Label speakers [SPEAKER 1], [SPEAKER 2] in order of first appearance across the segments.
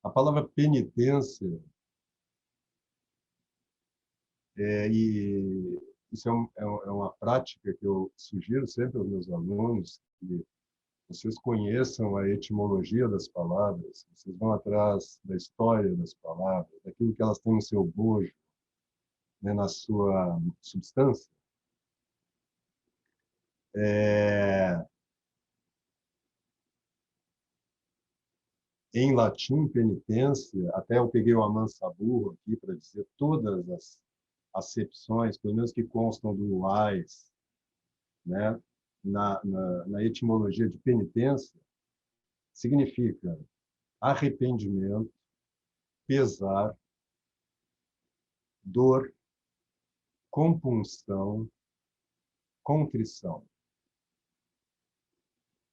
[SPEAKER 1] A palavra penitência, e isso é uma prática que eu sugiro sempre aos meus alunos, que vocês conheçam a etimologia das palavras, vocês vão atrás da história das palavras, daquilo que elas têm no seu bojo, né, na sua substância. É, em latim, penitência, até eu peguei o amansaburro aqui para dizer todas as acepções, pelo menos que constam do AIS, né, na etimologia de penitência, significa arrependimento, pesar, dor, compunção, contrição.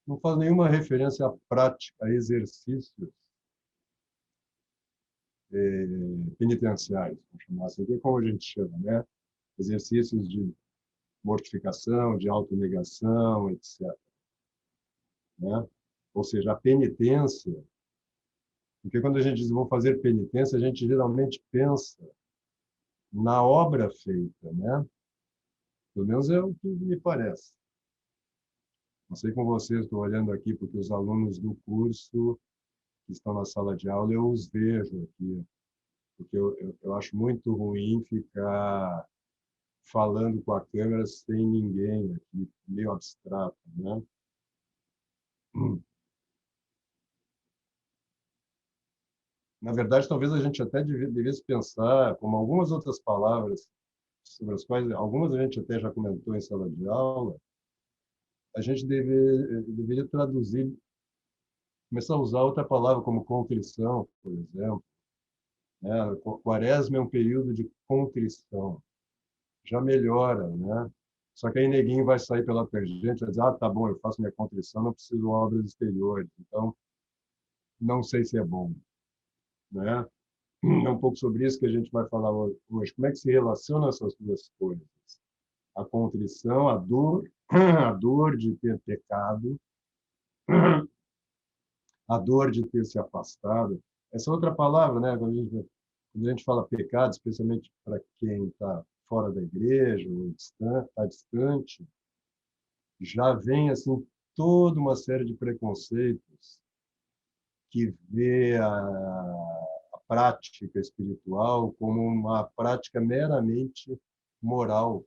[SPEAKER 1] Não faz nenhuma referência à prática, a exercícios penitenciários, vamos chamar assim, que é como a gente chama, né? Exercícios de mortificação, de autonegação, etc. Né? Ou seja, a penitência, porque quando a gente diz vou fazer penitência, a gente geralmente pensa na obra feita, né? Pelo menos é o que me parece. Não sei com vocês, estou olhando aqui porque os alunos do curso que estão na sala de aula, eu os vejo aqui, porque eu acho muito ruim ficar falando com a câmera sem ninguém aqui, meio abstrato, né? Na verdade, talvez a gente até devesse pensar, como algumas outras palavras sobre as quais algumas a gente até já comentou em sala de aula, a gente deveria traduzir, começar a usar outra palavra como contrição, por exemplo, né? Quaresma é um período de contrição, já melhora, né? Só que aí neguinho vai sair pela tangente, vai dizer, ah, tá bom, eu faço minha contrição, não preciso de obras exteriores, então não sei se é bom, né? É um pouco sobre isso que a gente vai falar hoje. Como é que se relacionam essas duas coisas? A contrição, a dor, a dor de ter pecado, a dor de ter se afastado. Essa outra palavra, né? Quando a gente fala pecado, especialmente para quem está fora da igreja ou está distante, já vem assim toda uma série de preconceitos que vê a prática espiritual como uma prática meramente moral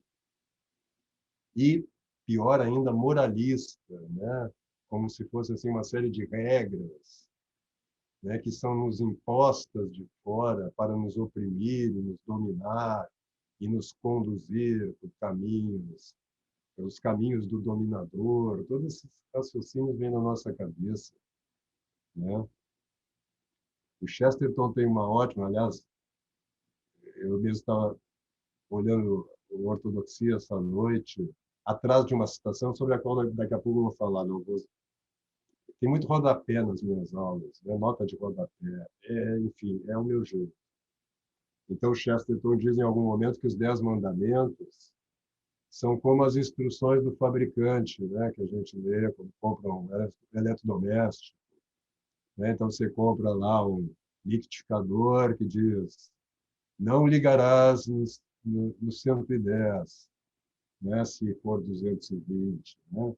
[SPEAKER 1] e, pior ainda, moralista, né? Como se fosse assim uma série de regras, né, que são nos impostas de fora para nos oprimir, nos dominar e nos conduzir por caminhos, pelos caminhos do dominador. Todos esses raciocínios vêm na nossa cabeça, né? O Chesterton tem uma ótima, aliás, eu mesmo estava olhando o Ortodoxia essa noite, atrás de uma citação sobre a qual daqui a pouco eu vou falar. Não vou... Tem muito rodapé nas minhas aulas, né? Nota de rodapé. Enfim, é o meu jeito. Então, Chesterton diz em algum momento que os 10 mandamentos são como as instruções do fabricante, né? Que a gente lê quando compra um eletrodoméstico. Né? Então, você compra lá um liquidificador que diz não ligarás no 110, né? Se for 220, né?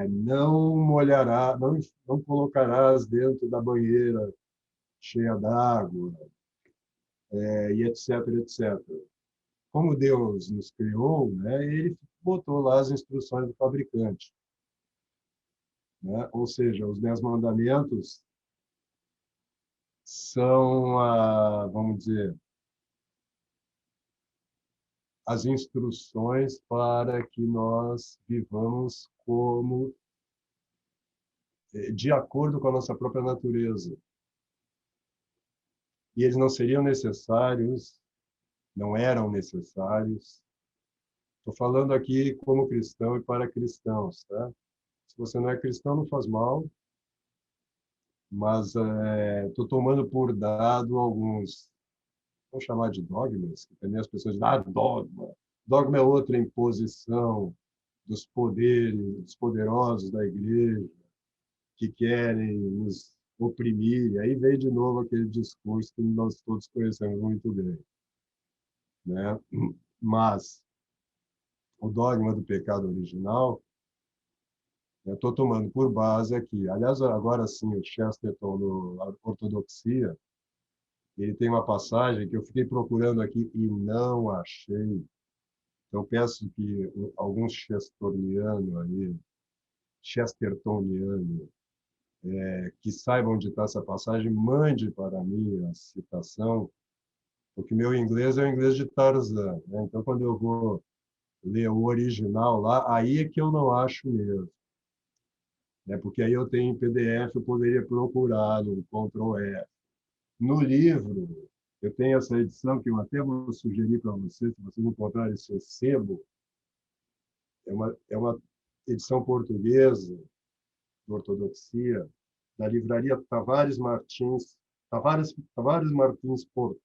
[SPEAKER 1] Não molhará, não colocarás dentro da banheira cheia d'água, e etc, etc. Como Deus nos criou, né? Ele botou lá as instruções do fabricante, né? Ou seja, os 10 mandamentos são, vamos dizer, as instruções para que nós vivamos como de acordo com a nossa própria natureza. E eles não seriam necessários, não eram necessários. Estou falando aqui como cristão e para cristãos, tá? Se você não é cristão, não faz mal, mas estou tomando por dado alguns, vamos chamar de dogmas, que também as pessoas dizem, dogma. Dogma é outra imposição dos poderes, dos poderosos da igreja, que querem nos oprimir. E aí vem de novo aquele discurso que nós todos conhecemos muito bem, né? Mas o dogma do pecado original, eu estou tomando por base aqui. Aliás, agora sim, o Chesterton, no Ortodoxia, ele tem uma passagem que eu fiquei procurando aqui e não achei. Então, peço que alguns chestertoniano, que saibam onde está essa passagem, mande para mim a citação, porque meu inglês é o inglês de Tarzan, né? Então, quando eu vou ler o original lá, aí é que eu não acho mesmo, né? Porque aí eu tenho em PDF, eu poderia procurar no Ctrl+F. No livro, eu tenho essa edição que eu até vou sugerir para vocês, se vocês encontrarem esse sebo, é uma edição portuguesa, de ortodoxia, da livraria Tavares Martins Porto.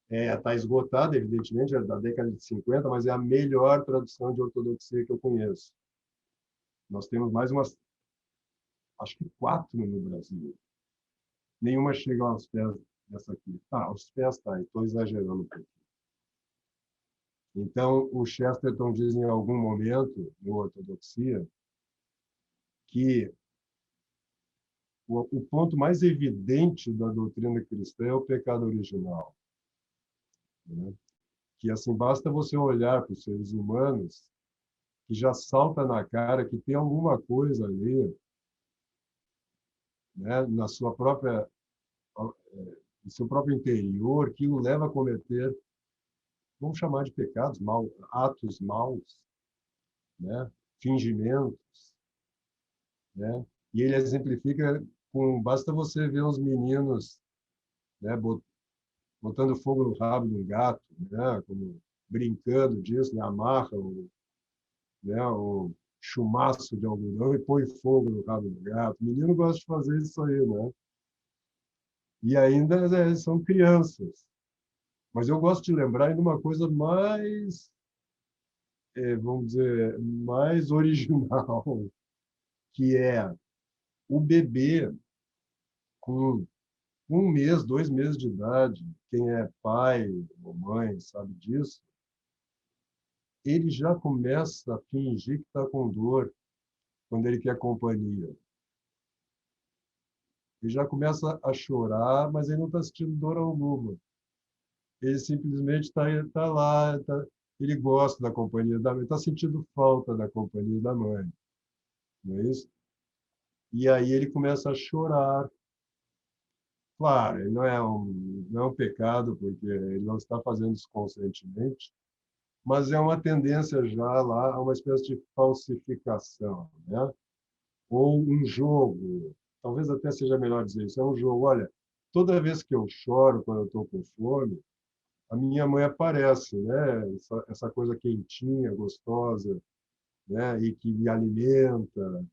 [SPEAKER 1] Está esgotada, evidentemente, é da década de 50, mas é a melhor tradução de ortodoxia que eu conheço. Nós temos mais umas, acho que 4 no Brasil. Nenhuma chega aos pés dessa aqui. Aos pés tá, estou exagerando um pouco. Então, o Chesterton diz em algum momento, no Ortodoxia, que o ponto mais evidente da doutrina cristã é o pecado original, né? Que assim basta você olhar para os seres humanos que já salta na cara que tem alguma coisa ali, né, na sua própria, no seu próprio interior que o leva a cometer, vamos chamar de pecados, atos maus, né, fingimentos, né? E ele exemplifica com basta você ver os meninos, né, botando fogo no rabo de um gato, né, como brincando disso, né, amarra o chumaço de algodão e põe fogo no rabo do gato. O menino gosta de fazer isso aí, né? E ainda são crianças. Mas eu gosto de lembrar de uma coisa mais, vamos dizer, mais original, que é o bebê com 1 mês, 2 meses de idade, quem é pai ou mãe sabe disso, ele já começa a fingir que está com dor quando ele quer companhia. Ele já começa a chorar, mas ele não está sentindo dor alguma. Ele simplesmente está lá, ele gosta da companhia da mãe, está sentindo falta da companhia da mãe, não é isso? E aí ele começa a chorar. Claro, ele não é um pecado, porque ele não está fazendo isso conscientemente, mas é uma tendência já lá a uma espécie de falsificação, né? Ou um jogo, talvez até seja melhor dizer isso, é um jogo. Olha, toda vez que eu choro quando eu estou com fome, a minha mãe aparece, né? Essa coisa quentinha, gostosa, né? E que me alimenta,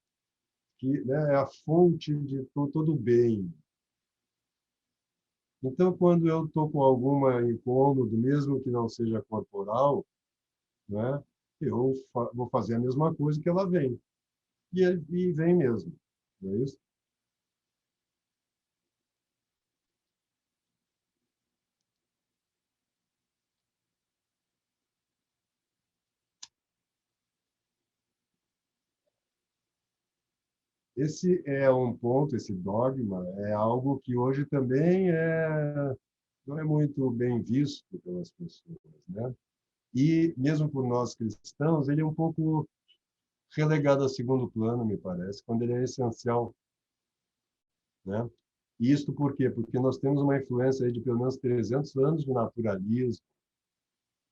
[SPEAKER 1] que, né, é a fonte de todo bem. Então, quando eu estou com alguma incômodo, mesmo que não seja corporal, né? Eu vou fazer a mesma coisa que ela vem. E vem mesmo, não é isso? Esse é um ponto, esse dogma, é algo que hoje também não é muito bem visto pelas pessoas, né? E, mesmo por nós cristãos, ele é um pouco relegado a segundo plano, me parece, quando ele é essencial, né? E isto por quê? Porque nós temos uma influência aí de pelo menos 300 anos de naturalismo,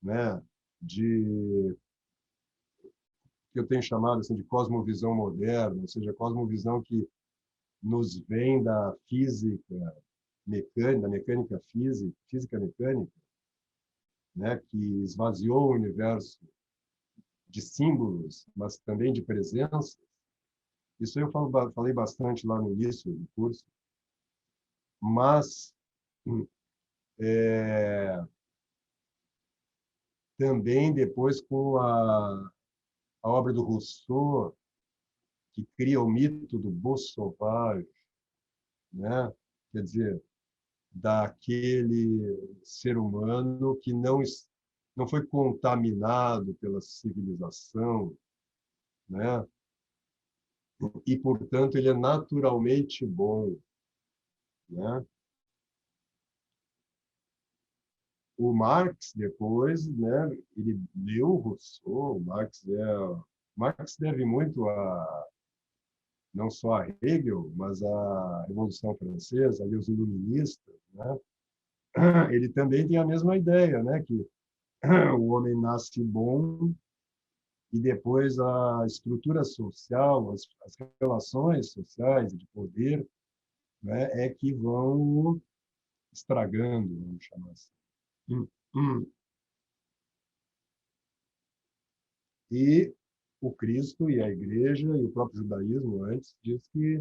[SPEAKER 1] né? De que eu tenho chamado assim de cosmovisão moderna, ou seja, cosmovisão que nos vem da física mecânica, da mecânica física, física mecânica, né, que esvaziou o universo de símbolos, mas também de presença. Isso eu falei bastante lá no início do curso, mas é, também depois com a obra do Rousseau, que cria o mito do Bolsonaro, né? Quer dizer, daquele ser humano que não foi contaminado pela civilização, né? E, portanto, ele é naturalmente bom, né? O Marx, depois, né, ele leu o Rousseau. Marx deve muito a não só a Hegel, mas a Revolução Francesa, ali os iluministas, né? Ele também tem a mesma ideia, né, que o homem nasce bom e depois a estrutura social, as relações sociais de poder, né, é que vão estragando, vamos chamar assim. E o Cristo e a Igreja e o próprio judaísmo antes diz que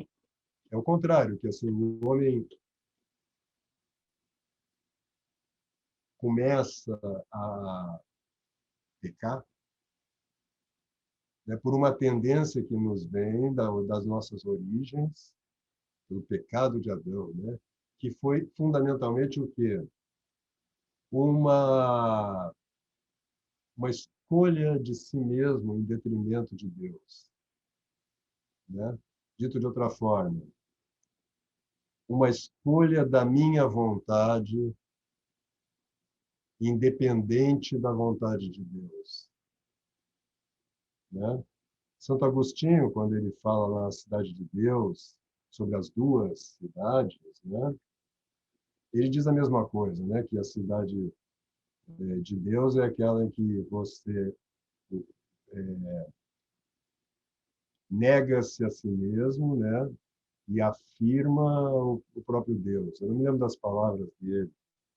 [SPEAKER 1] é o contrário, que assim, o homem começa a pecar, né, por uma tendência que nos vem das nossas origens, pelo pecado de Adão, né, que foi fundamentalmente o quê? Uma, uma escolha de si mesmo em detrimento de Deus, né? Dito de outra forma, uma escolha da minha vontade independente da vontade de Deus, né? Santo Agostinho, quando ele fala na Cidade de Deus, sobre as duas cidades, né? Ele diz a mesma coisa, né? Que a cidade de Deus é aquela em que você nega-se a si mesmo, né? E afirma o próprio Deus. Eu não me lembro das palavras dele.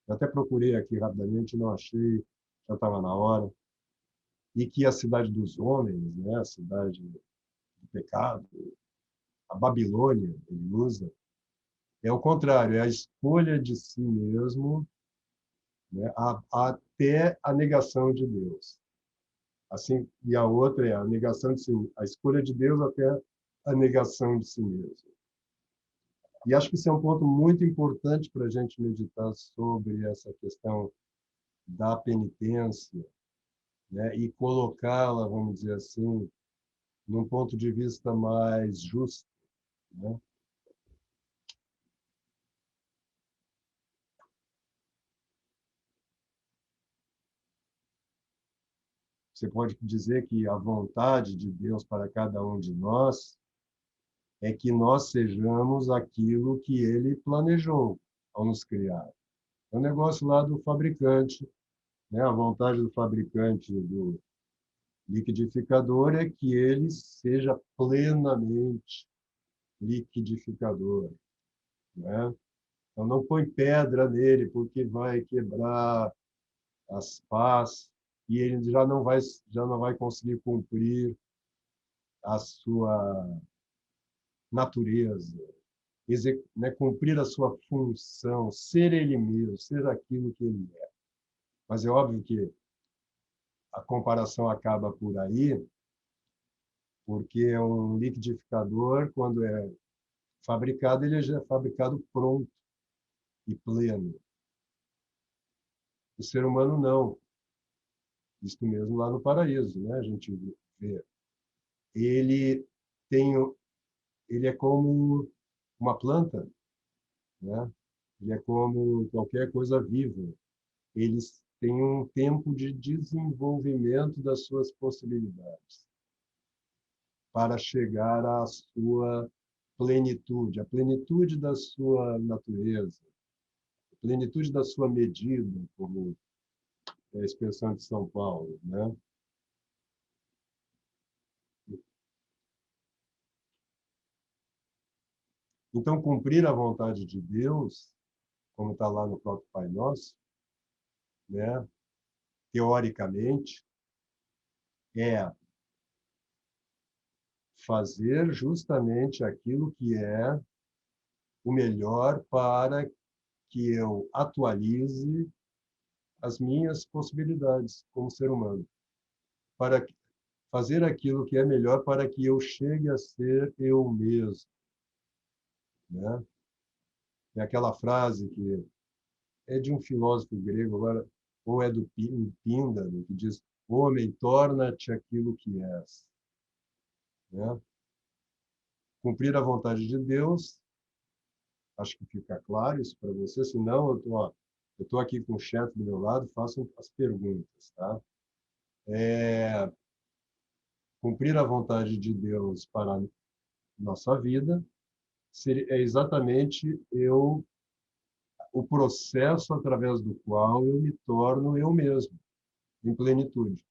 [SPEAKER 1] Eu até procurei aqui rapidamente, não achei, já estava na hora. E que a cidade dos homens, né? A cidade do pecado, a Babilônia, ele usa, é o contrário, é a escolha de si mesmo, né, até a negação de Deus. Assim, e a outra é a negação de si, a escolha de Deus até a negação de si mesmo. E acho que isso é um ponto muito importante para a gente meditar sobre essa questão da penitência, né, e colocá-la, vamos dizer assim, num ponto de vista mais justo, né? Você pode dizer que a vontade de Deus para cada um de nós é que nós sejamos aquilo que ele planejou ao nos criar. É um negócio lá do fabricante, né? A vontade do fabricante do liquidificador é que ele seja plenamente liquidificador, né? Então não põe pedra nele porque vai quebrar as pás e ele já não vai conseguir cumprir a sua natureza, né, cumprir a sua função, ser ele mesmo, ser aquilo que ele é. Mas é óbvio que a comparação acaba por aí, porque é um liquidificador, quando é fabricado, ele já é fabricado pronto e pleno. O ser humano não. Isto mesmo lá no paraíso, né? A gente vê. Ele tem, ele é como uma planta, né? Ele é como qualquer coisa viva. Eles têm um tempo de desenvolvimento das suas possibilidades para chegar à sua plenitude, a plenitude da sua natureza, a plenitude da sua medida, como é a expressão de São Paulo, né? Então, cumprir a vontade de Deus, como está lá no próprio Pai Nosso, né? Teoricamente, é fazer justamente aquilo que é o melhor para que eu atualize as minhas possibilidades como ser humano, para fazer aquilo que é melhor para que eu chegue a ser eu mesmo, né? É aquela frase que é de um filósofo grego, agora, ou é do Píndaro, que diz: homem, torna-te aquilo que és. Né? Cumprir a vontade de Deus, acho que fica claro isso para você, senão eu tô aqui com o chefe do meu lado, faço as perguntas, tá? Cumprir a vontade de Deus para a nossa vida é exatamente o processo através do qual eu me torno eu mesmo, em plenitude.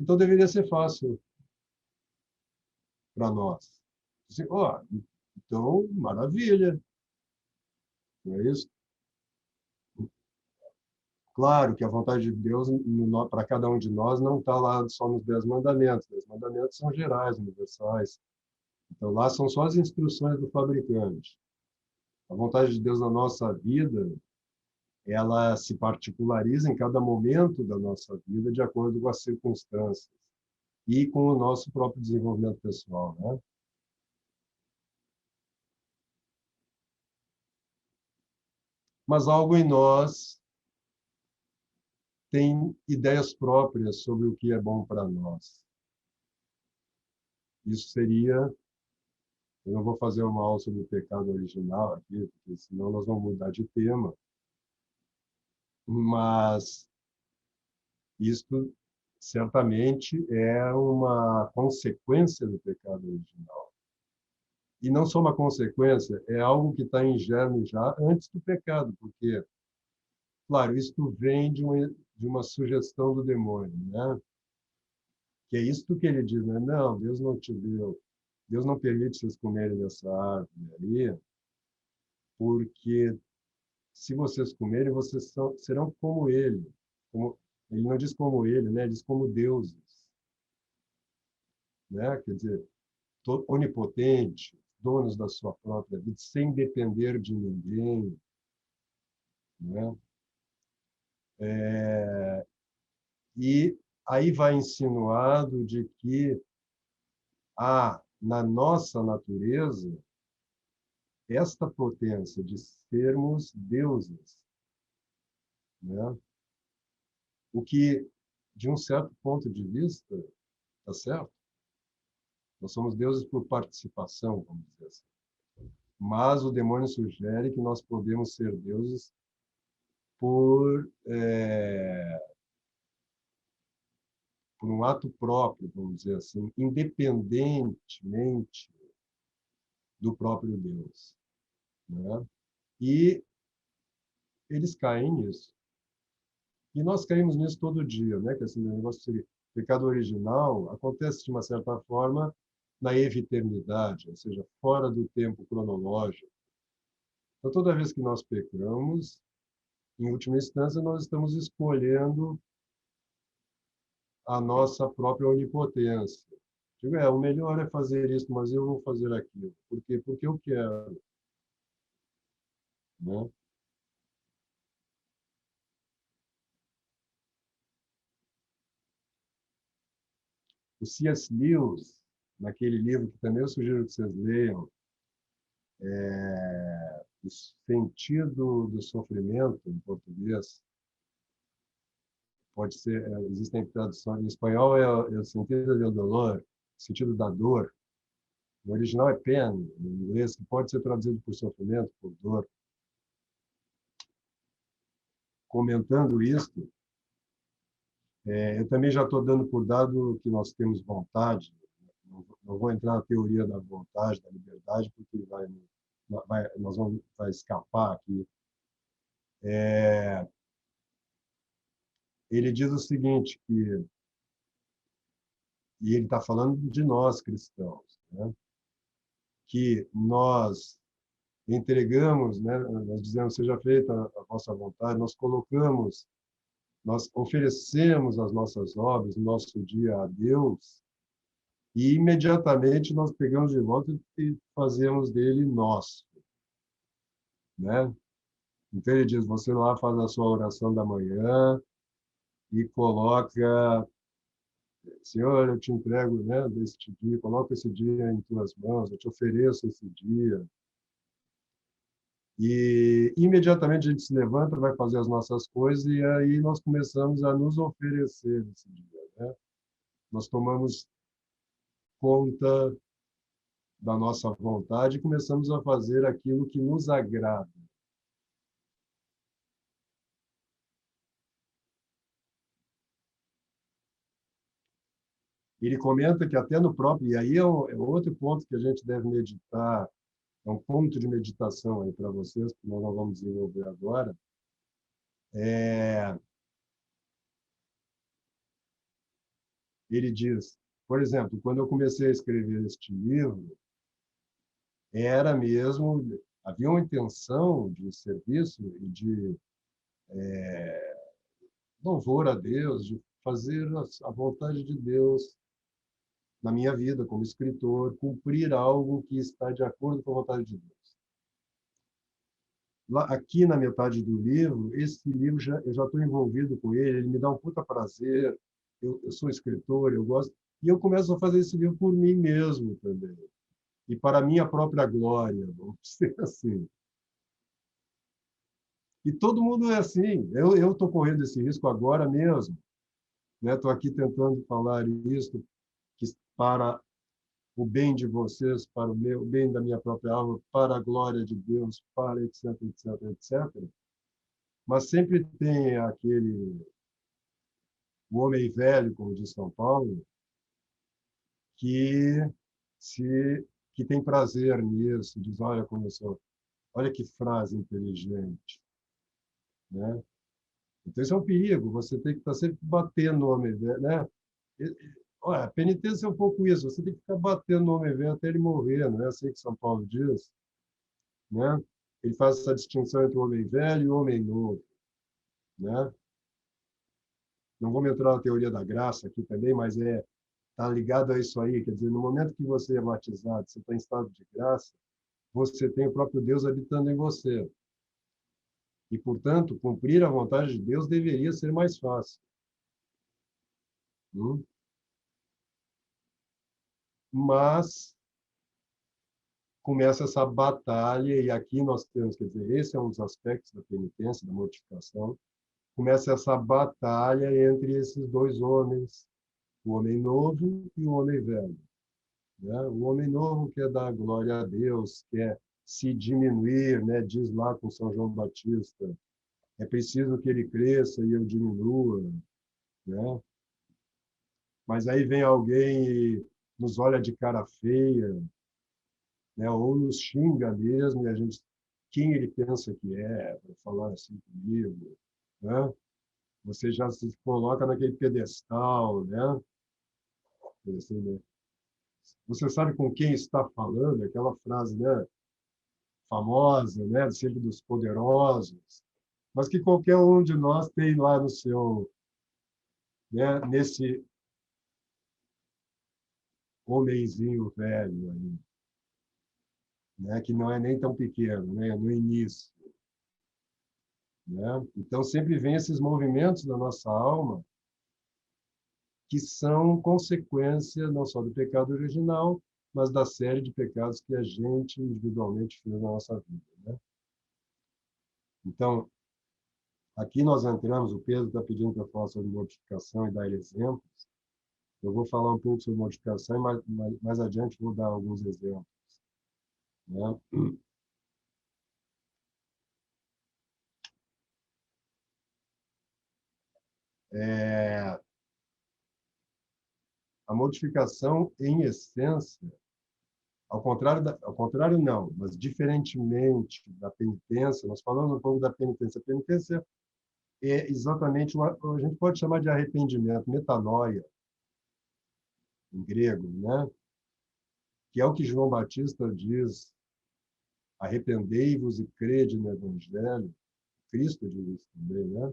[SPEAKER 1] Então deveria ser fácil para nós. Assim, então, maravilha, não é isso? Claro que a vontade de Deus para cada um de nós não está lá só nos 10 mandamentos. Os mandamentos são gerais, universais. Então, lá são só as instruções do fabricante. A vontade de Deus na nossa vida, ela se particulariza em cada momento da nossa vida de acordo com as circunstâncias e com o nosso próprio desenvolvimento pessoal, né? Mas algo em nós tem ideias próprias sobre o que é bom para nós. Isso seria... Eu não vou fazer uma aula sobre o pecado original aqui, porque senão nós vamos mudar de tema, mas isto certamente é uma consequência do pecado original. E não só uma consequência, é algo que está em germe já antes do pecado, porque, claro, isto vem de uma sugestão do demônio, né? Que é isto que ele diz, né? Não, Deus não te deu, Deus não permite vocês comerem dessa árvore ali, porque se vocês comerem, vocês serão como ele. Ele não diz como ele, né? Ele diz como deuses, né? Quer dizer, onipotente, donos da sua própria vida, sem depender de ninguém, né? E aí vai insinuado de que há na nossa natureza esta potência de sermos deuses, né? O que, de um certo ponto de vista, está certo? Nós somos deuses por participação, vamos dizer assim. Mas o demônio sugere que nós podemos ser deuses por um ato próprio, vamos dizer assim, independentemente do próprio Deus, né? E eles caem nisso. E nós caímos nisso todo dia, né? Que esse negócio de pecado original acontece de uma certa forma na eviternidade, ou seja, fora do tempo cronológico. Então, toda vez que nós pecamos, em última instância, nós estamos escolhendo a nossa própria onipotência. Digo, o melhor é fazer isso, mas eu vou fazer aquilo. Por quê? Porque eu quero, né? O C.S. Lewis, naquele livro que também eu sugiro que vocês leiam, O Sentido do Sofrimento, em português, pode ser, existem traduções, em espanhol é o sentido do dolor, o sentido da dor. No original é pain, em inglês, que pode ser traduzido por sofrimento, por dor. Comentando isso, eu também já estou dando por dado que nós temos vontade. Não vou entrar na teoria da vontade, da liberdade, porque vai escapar aqui. Ele diz o seguinte, e ele está falando de nós cristãos, né? Que nós entregamos, né? Nós dizemos, seja feita a vossa vontade, nós oferecemos as nossas obras, o nosso dia a Deus, e imediatamente nós pegamos de volta e fazemos dele nosso, né? Então ele diz, você lá faz a sua oração da manhã, e coloca, Senhor, eu te entrego, né, deste dia, coloco esse dia em tuas mãos, eu te ofereço esse dia. E imediatamente a gente se levanta, vai fazer as nossas coisas e aí nós começamos a nos oferecer esse dia, né? Nós tomamos conta da nossa vontade e começamos a fazer aquilo que nos agrada. Ele comenta que até no próprio, e aí é outro ponto que a gente deve meditar, é um ponto de meditação aí para vocês, que nós não vamos desenvolver agora, é, ele diz, por exemplo, quando eu comecei a escrever este livro, era mesmo, havia uma intenção de serviço e de louvor a Deus, de fazer a vontade de Deus na minha vida como escritor, cumprir algo que está de acordo com a vontade de Deus. Lá, aqui na metade do livro, esse livro eu já estou envolvido com ele, ele me dá um puta prazer, eu sou escritor, eu gosto, e eu começo a fazer esse livro por mim mesmo também, e para a minha própria glória, vamos dizer assim. E todo mundo é assim, eu estou correndo esse risco agora mesmo, né? Estou aqui tentando falar isso, que para o bem de vocês, para o meu, o bem da minha própria alma, para a glória de Deus, para etc, etc, etc. Mas sempre tem aquele o homem velho, como diz São Paulo, que se que tem prazer nisso, diz, olha como eu sou, olha que frase inteligente, né? Então isso é um perigo, você tem que estar sempre batendo no homem velho, né? Olha, a penitência é um pouco isso, você tem que ficar batendo no homem velho até ele morrer, não é assim que São Paulo diz, né? Ele faz essa distinção entre o homem velho e o homem novo, né? Não vamos entrar na teoria da graça aqui também, mas tá ligado a isso aí, quer dizer, no momento que você é batizado, você está em estado de graça, você tem o próprio Deus habitando em você. E, portanto, cumprir a vontade de Deus deveria ser mais fácil. Hum? Mas começa essa batalha, e aqui nós temos, quer dizer, esse é um dos aspectos da penitência, da mortificação, começa essa batalha entre esses dois homens, o homem novo e o homem velho. Né? O homem novo quer dar glória a Deus, quer se diminuir, né? Diz lá com São João Batista, é preciso que ele cresça e eu diminua, né? Mas aí vem alguém e nos olha de cara feia, né? Ou nos xinga mesmo, e a gente, quem ele pensa que é, para falar assim comigo, né? Você já se coloca naquele pedestal, né? Assim, né? Você sabe com quem está falando, aquela frase, né? Famosa, né? Sempre dos poderosos, mas que qualquer um de nós tem lá no seu, né? Nesse homenzinho velho aí, né? Que não é nem tão pequeno, né? No início, né? Então sempre vem esses movimentos da nossa alma que são consequência não só do pecado original, mas da série de pecados que a gente individualmente fez na nossa vida, né? Então, aqui nós entramos, o Pedro está pedindo para eu falar sobre mortificação e dar exemplos. Eu vou falar um pouco sobre mortificação e mais adiante vou dar alguns exemplos, né? É, a mortificação, em essência, ao contrário não, mas diferentemente da penitência, nós falamos um pouco da penitência. A penitência é exatamente, a gente pode chamar de arrependimento, metanoia, em grego, né? Que é o que João Batista diz, arrependei-vos e crede no Evangelho. Cristo diz isso também, né?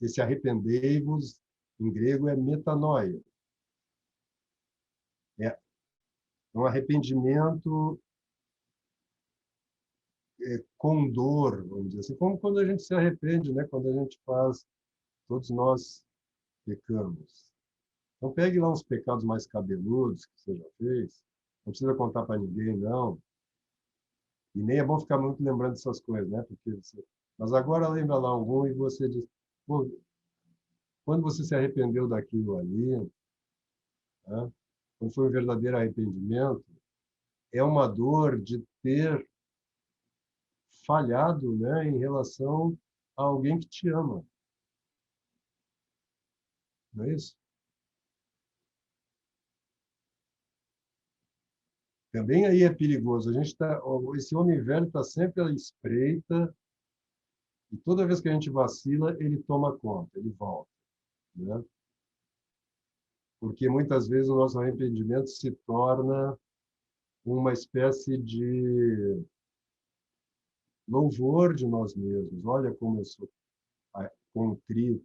[SPEAKER 1] Esse arrependei-vos, em grego, é metanoia. É um arrependimento com dor, vamos dizer assim, como quando a gente se arrepende, né? Quando a gente faz Todos nós pecamos. Então, pegue lá uns pecados mais cabeludos que você já fez. Não precisa contar para ninguém, não. E nem é bom ficar muito lembrando dessas coisas, né? Porque você... Mas agora lembra lá algum e você diz, pô, quando você se arrependeu daquilo ali, né? Quando foi um verdadeiro arrependimento, é uma dor de ter falhado, né, em relação a alguém que te ama, não é isso? Também aí é perigoso. A gente tá, esse homem velho está sempre à espreita e toda vez que a gente vacila, ele toma conta, ele volta, né? Porque muitas vezes o nosso arrependimento se torna uma espécie de louvor de nós mesmos. Olha como eu sou contrito,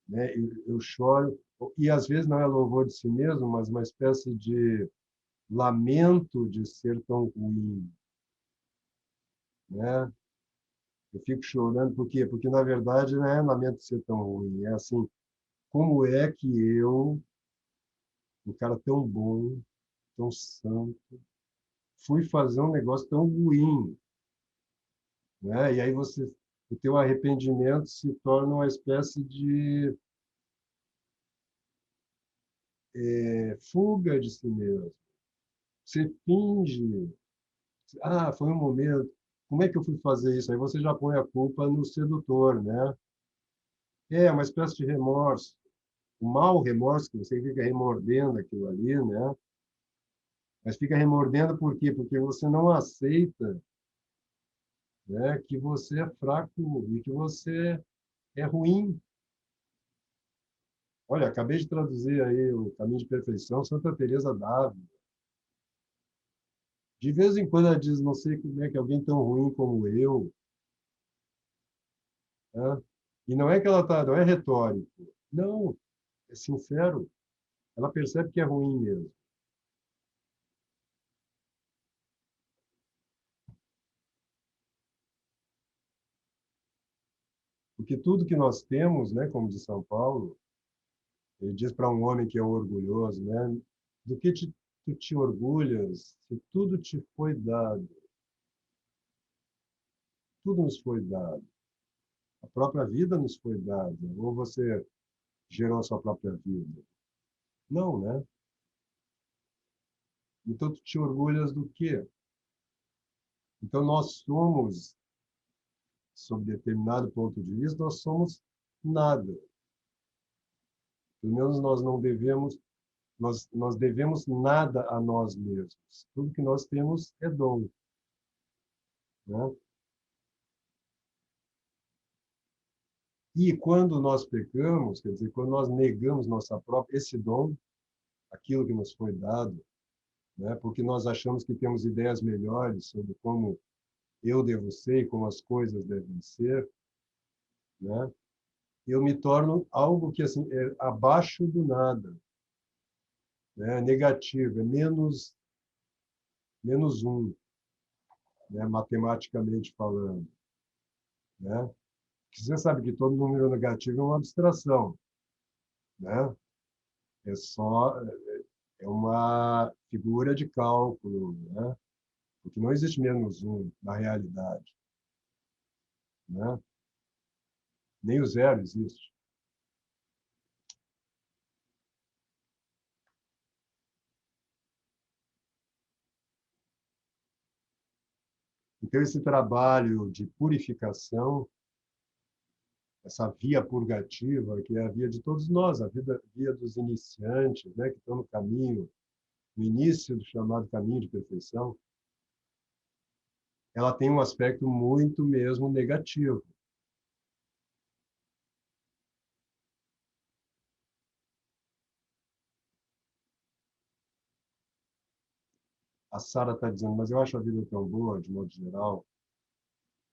[SPEAKER 1] né? Eu choro e às vezes não é louvor de si mesmo, mas uma espécie de lamento de ser tão ruim, né? Eu fico chorando por quê? Porque na verdade não é lamento de ser tão ruim, é assim, como é que eu, um cara tão bom, tão santo, fui fazer um negócio tão ruim, né? E aí você, o teu arrependimento se torna uma espécie de fuga de si mesmo. Você finge, ah, foi um momento, como é que eu fui fazer isso? Aí você já põe a culpa no sedutor, né? É uma espécie de remorso. O mau remorso, que você fica remordendo aquilo ali, né? Mas fica remordendo por quê? Porque você não aceita, né, que você é fraco e que você é ruim. Olha, acabei de traduzir aí o Caminho de Perfeição, Santa Teresa d'Ávila. De vez em quando ela diz, não sei como é que alguém tão ruim como eu, né? E não é que ela tá, não é retórico. Não, é sincero. Ela percebe que é ruim mesmo. Porque tudo que nós temos, né, como de São Paulo, ele diz para um homem que é orgulhoso, né? Do que tu te orgulhas se tudo te foi dado? Tudo nos foi dado. A própria vida nos foi dada. Ou você gerou a sua própria vida? Não, né? Então tu te orgulhas do quê? Então nós somos, sob determinado ponto de vista, nós somos nada. Pelo menos nós não devemos, nós devemos nada a nós mesmos. Tudo que nós temos é dom, né? E quando nós pecamos, quer dizer, quando nós negamos nossa própria esse dom, aquilo que nos foi dado, né? Porque nós achamos que temos ideias melhores sobre como eu devo ser e como as coisas devem ser, né? Eu me torno algo que assim é abaixo do nada, né? Negativo, é menos um, né? Matematicamente falando, né? Porque você sabe que todo número negativo é uma abstração, né? É só é uma figura de cálculo, né? Porque não existe menos um na realidade, né? Nem o zero existe. Então, esse trabalho de purificação, essa via purgativa, que é a via de todos nós, a via dos iniciantes, né, que estão no caminho, no início do chamado caminho de perfeição, ela tem um aspecto muito mesmo negativo. A Sara está dizendo, mas eu acho a vida tão boa, de modo geral.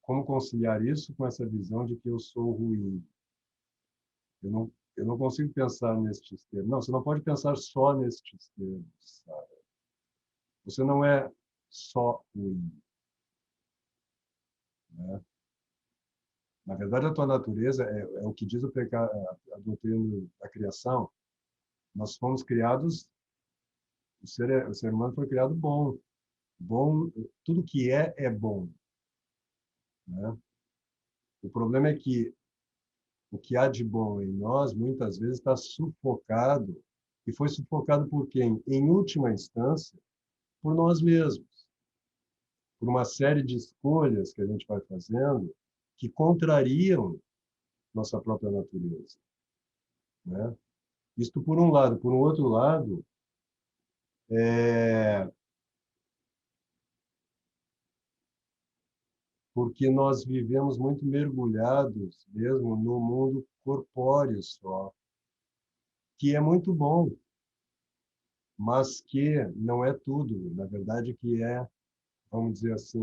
[SPEAKER 1] Como conciliar isso com essa visão de que eu sou ruim? Eu não consigo pensar nestes termos. Não, você não pode pensar só nestes termos, Sara. Você não é só ruim, né? Na verdade, a tua natureza é o que diz a doutrina da criação. Nós fomos criados, o ser humano foi criado bom. Bom, tudo que é bom, né? O problema é que o que há de bom em nós, muitas vezes, está sufocado, e foi sufocado por quem? Em última instância, por nós mesmos, por uma série de escolhas que a gente vai fazendo que contrariam nossa própria natureza, né? Isto por um lado. Por um outro lado, é porque nós vivemos muito mergulhados mesmo no mundo corpóreo só, que é muito bom, mas que não é tudo. Na verdade, que é, vamos dizer assim,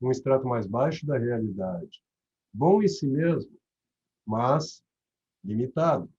[SPEAKER 1] um extrato mais baixo da realidade. Bom em si mesmo, mas limitado.